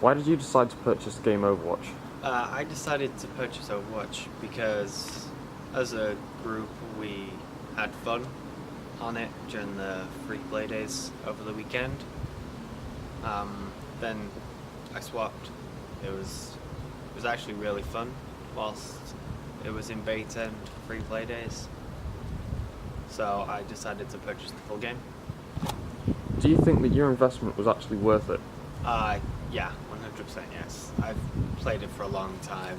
Why did you decide to purchase the game Overwatch? I decided to purchase Overwatch because as a group we had fun on it during the free play days over the weekend. Then I swapped. It was actually really fun whilst it was in beta and free play days. So I decided to purchase the full game. Do you think that your investment was actually worth it? Yeah, 100% yes. I've played it for a long time.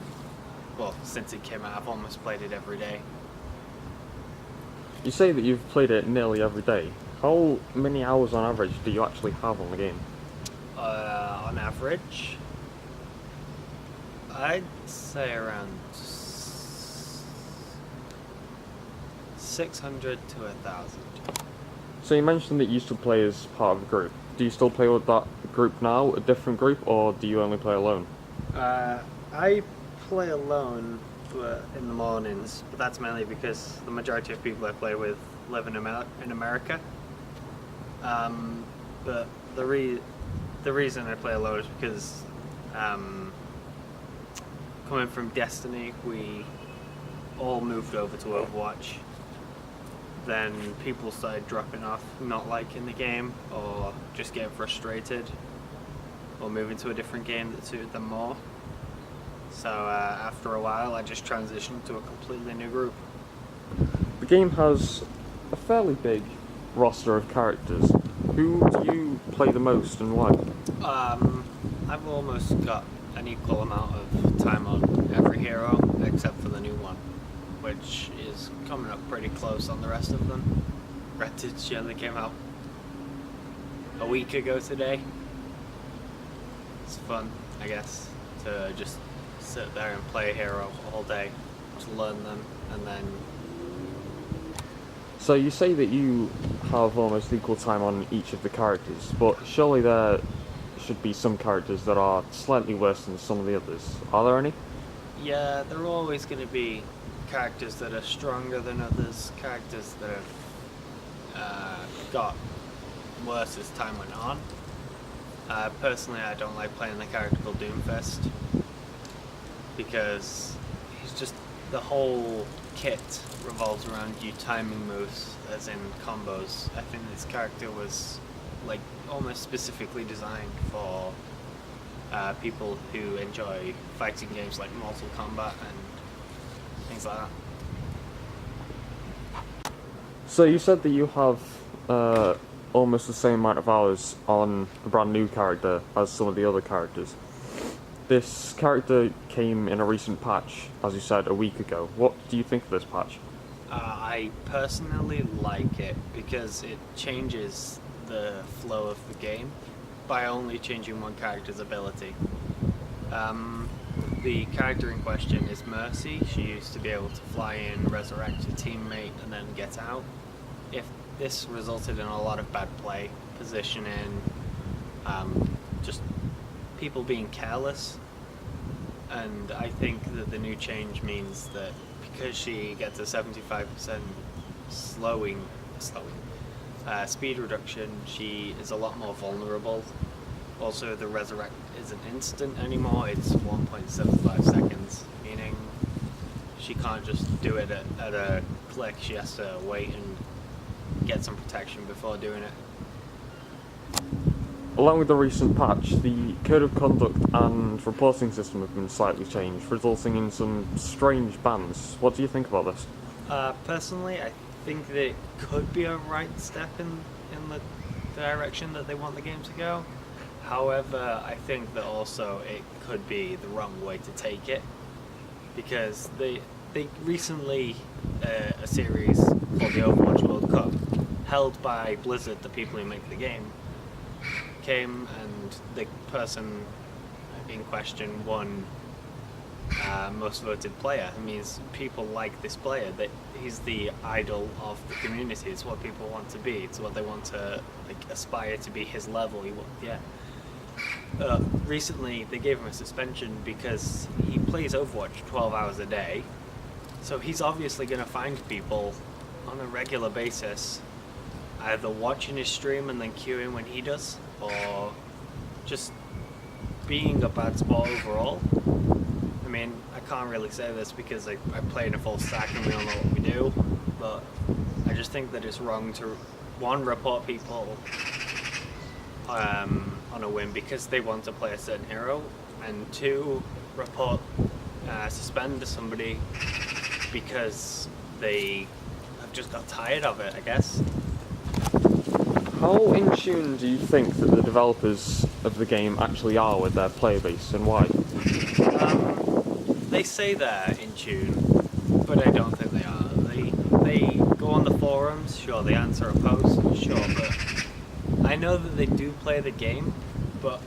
Well, since it came out, I've almost played it every day. You say that you've played it nearly every day. How many hours on average do you actually have on the game? On average, I'd say around 600 to 1,000. So you mentioned that you used to play as part of a group. Do you still play with that group now, a different group, or do you only play alone? I play alone in the mornings, but that's mainly because the majority of people I play with live in America. But the reason I play alone is because coming from Destiny, we all moved over to Overwatch. Then people started dropping off, not liking the game, or just getting frustrated, or moving to a different game that suited them more. So after a while, I just transitioned to a completely new group. The game has a fairly big roster of characters. Who do you play the most and why? I've almost got an equal amount of time on every hero, except for the new one, which is coming up pretty close on the rest of them. Granted, she only came out a week ago today. It's fun, I guess, to just sit there and play a hero all day, to learn them, and then... So you say that you have almost equal time on each of the characters, but surely there should be some characters that are slightly worse than some of the others. Are there any? Yeah, there are always going to be characters that are stronger than others, characters that have got worse as time went on. Personally, I don't like playing the character called Doomfist because he's just, the whole kit revolves around you timing moves, as in combos. I think this character was like almost specifically designed for people who enjoy fighting games like Mortal Kombat and things like that. So you said that you have almost the same amount of hours on a brand new character as some of the other characters. This character came in a recent patch, as you said, a week ago. What do you think of this patch? I personally like it because it changes the flow of the game by only changing one character's ability. The character in question is Mercy. She used to be able to fly in, resurrect a teammate, and then get out. If this resulted in a lot of bad play, positioning, just people being careless, and I think that the new change means that because she gets a 75% speed reduction, she is a lot more vulnerable. Also, the resurrect isn't instant anymore, it's 1.75 seconds, meaning she can't just do it at a click, she has to wait and get some protection before doing it. Along with the recent patch, the code of conduct and reporting system have been slightly changed, resulting in some strange bans. What do you think about this? Personally, I think that it could be a right step in the direction that they want the game to go. However, I think that also it could be the wrong way to take it, because they recently, a series called the Overwatch World Cup, held by Blizzard, the people who make the game, came and the person in question won most voted player. It means people like this player, that he's the idol of the community. It's what people want to be. It's what they want to aspire to be his level. Recently they gave him a suspension because he plays Overwatch 12 hours a day, so he's obviously going to find people on a regular basis either watching his stream and then queuing when he does, or just being a bad spot overall. I mean, I can't really say this because I play in a full stack and we all know what we do, but I just think that it's wrong to, one, report people on a win because they want to play a certain hero, and two, suspend somebody because they have just got tired of it, I guess. How in tune do you think that the developers of the game actually are with their player base, and why? They say they're in tune, but I don't think they are. They go on the forums, sure, they answer a post, sure, but I know that they do play the game, but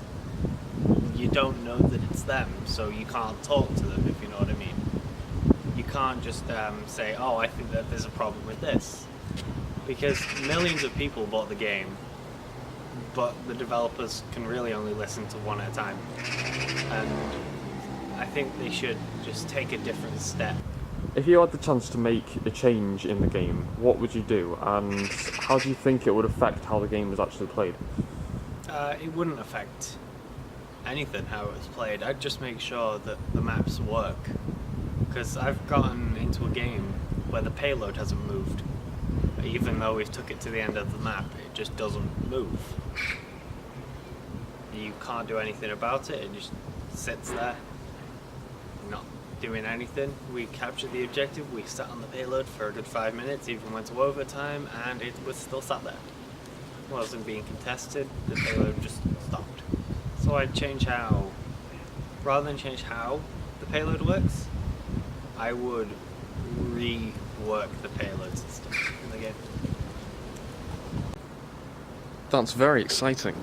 you don't know that it's them, so you can't talk to them, if you know what I mean. You can't just say, oh, I think that there's a problem with this. Because millions of people bought the game, but the developers can really only listen to one at a time. And I think they should just take a different step. If you had the chance to make a change in the game, what would you do, and how do you think it would affect how the game is actually played? It wouldn't affect anything how it was played. I'd just make sure that the maps work. Because I've gotten into a game where the payload hasn't moved. Even though we've took it to the end of the map, it just doesn't move. You can't do anything about it, it just sits there, not doing anything. We captured the objective, we sat on the payload for a good 5 minutes, even went to overtime, and it was still sat there. It wasn't being contested, the payload just stopped. So I'd change how, rather than change how the payload works, I would rework the payload system in the game. That's very exciting.